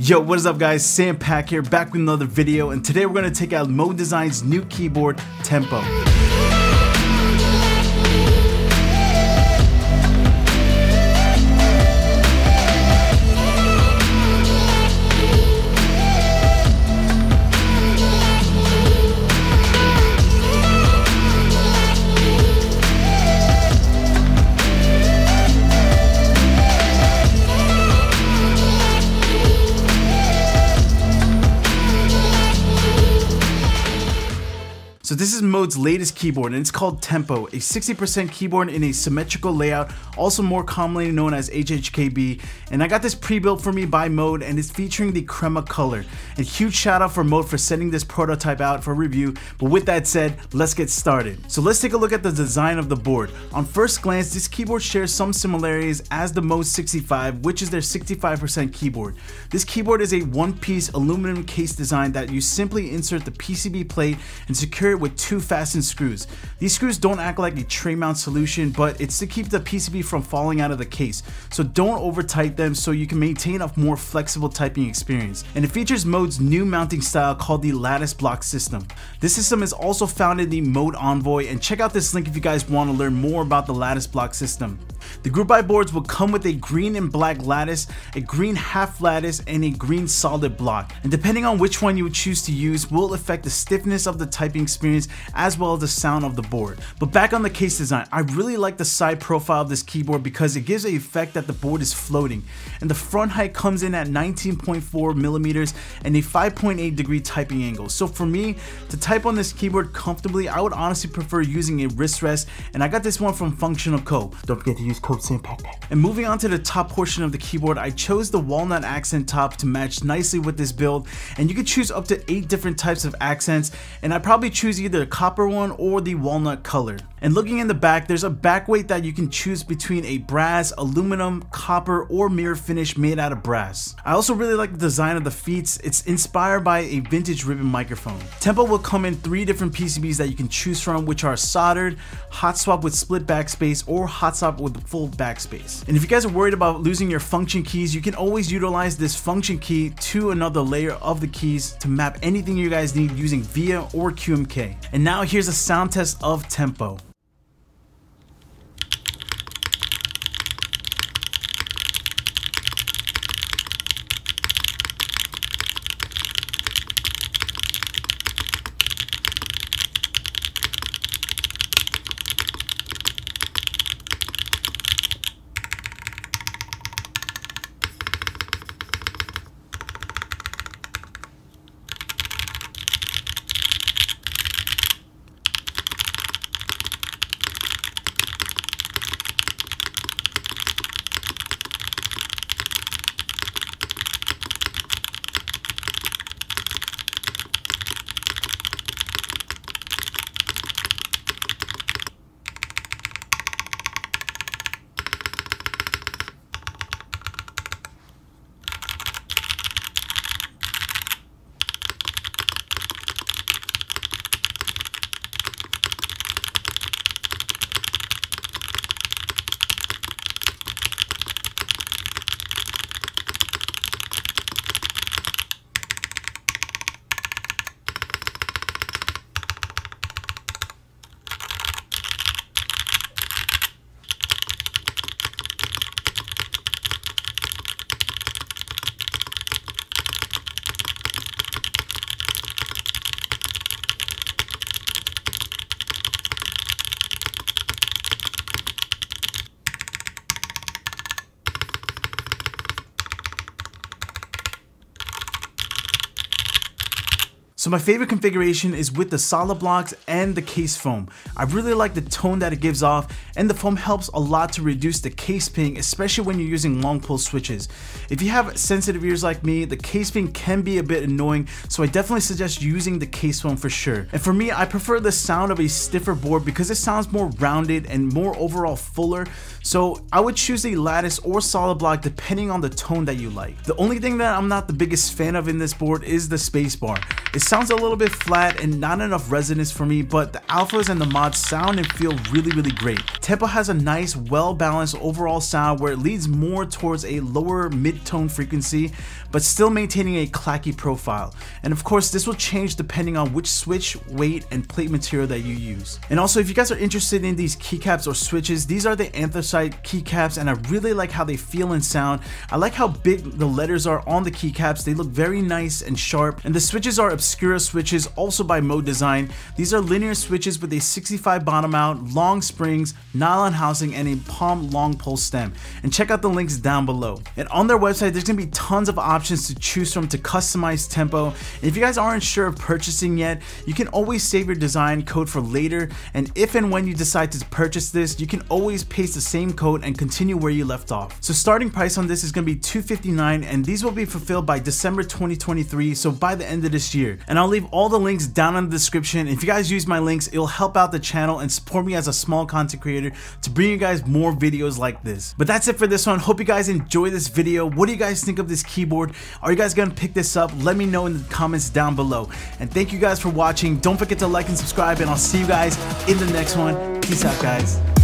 Yo, what is up guys, Sam Pack here, back with another video, and today we're going to take out Mode Design's new keyboard, Tempo. So this is Mode's latest keyboard, and it's called Tempo, a 60% keyboard in a symmetrical layout, also more commonly known as HHKB. And I got this pre-built for me by Mode, and it's featuring the crema color. And huge shout out for Mode for sending this prototype out for review. But with that said, let's get started. So let's take a look at the design of the board. On first glance, this keyboard shares some similarities as the Mode 65, which is their 65% keyboard. This keyboard is a one-piece aluminum case design that you simply insert the PCB plate and secure it with two fastened screws. These screws don't act like a tray mount solution, but it's to keep the PCB from falling out of the case. So don't over tight them so you can maintain a more flexible typing experience. And it features Mode's new mounting style called the lattice block system. This system is also found in the Mode Envoy, and check out this link if you guys want to learn more about the lattice block system. The group buy boards will come with a green and black lattice, a green half lattice, and a green solid block. And depending on which one you would choose to use will affect the stiffness of the typing experience as well as the sound of the board. But back on the case design, I really like the side profile of this keyboard because it gives the effect that the board is floating. And the front height comes in at 19.4 millimeters and a 5.8 degree typing angle. So for me, to type on this keyboard comfortably, I would honestly prefer using a wrist rest, and I got this one from Functional Co. Don't forget to use code SAMPACK. And moving on to the top portion of the keyboard, I chose the walnut accent top to match nicely with this build, and you can choose up to 8 different types of accents, and I probably choose either the copper one or the walnut color. And looking in the back, there's a back weight that you can choose between a brass, aluminum, copper, or mirror finish made out of brass. I also really like the design of the feet. It's inspired by a vintage ribbon microphone. Tempo will come in 3 different PCBs that you can choose from, which are soldered, hot swap with split backspace, or hot swap with full backspace. And if you guys are worried about losing your function keys, you can always utilize this function key to another layer of the keys to map anything you guys need using VIA or QMK. And now here's a sound test of Tempo. So my favorite configuration is with the solid blocks and the case foam. I really like the tone that it gives off, and the foam helps a lot to reduce the case ping, especially when you're using long pull switches. If you have sensitive ears like me, the case ping can be a bit annoying, so I definitely suggest using the case foam for sure. And for me, I prefer the sound of a stiffer board because it sounds more rounded and more overall fuller. So I would choose a lattice or solid block depending on the tone that you like. The only thing that I'm not the biggest fan of in this board is the space bar. It sounds sounds a little bit flat and not enough resonance for me, but the alphas and the mods sound and feel really great. Tempo has a nice, well-balanced overall sound where it leads more towards a lower mid-tone frequency, but still maintaining a clacky profile. And of course, this will change depending on which switch, weight, and plate material that you use. And also, if you guys are interested in these keycaps or switches, these are the Anthracite Keycaps, and I really like how they feel and sound. I like how big the letters are on the keycaps. They look very nice and sharp. And the switches are Obscura Switches, also by Mode Design. These are linear switches with a 65 bottom out, long springs, nylon housing, and a palm long pole stem. And check out the links down below. And on their website, there's gonna be tons of options to choose from to customize tempo. And if you guys aren't sure of purchasing yet, you can always save your design code for later. And if and when you decide to purchase this, you can always paste the same code and continue where you left off. So starting price on this is gonna be $259, and these will be fulfilled by December 2023, so by the end of this year. And I'll leave all the links down in the description. If you guys use my links, it'll help out the channel and support me as a small content creator to bring you guys more videos like this. But that's it for this one. Hope you guys enjoy this video. What do you guys think of this keyboard? Are you guys gonna pick this up? Let me know in the comments down below. And thank you guys for watching. Don't forget to like and subscribe, and I'll see you guys in the next one. Peace out, guys.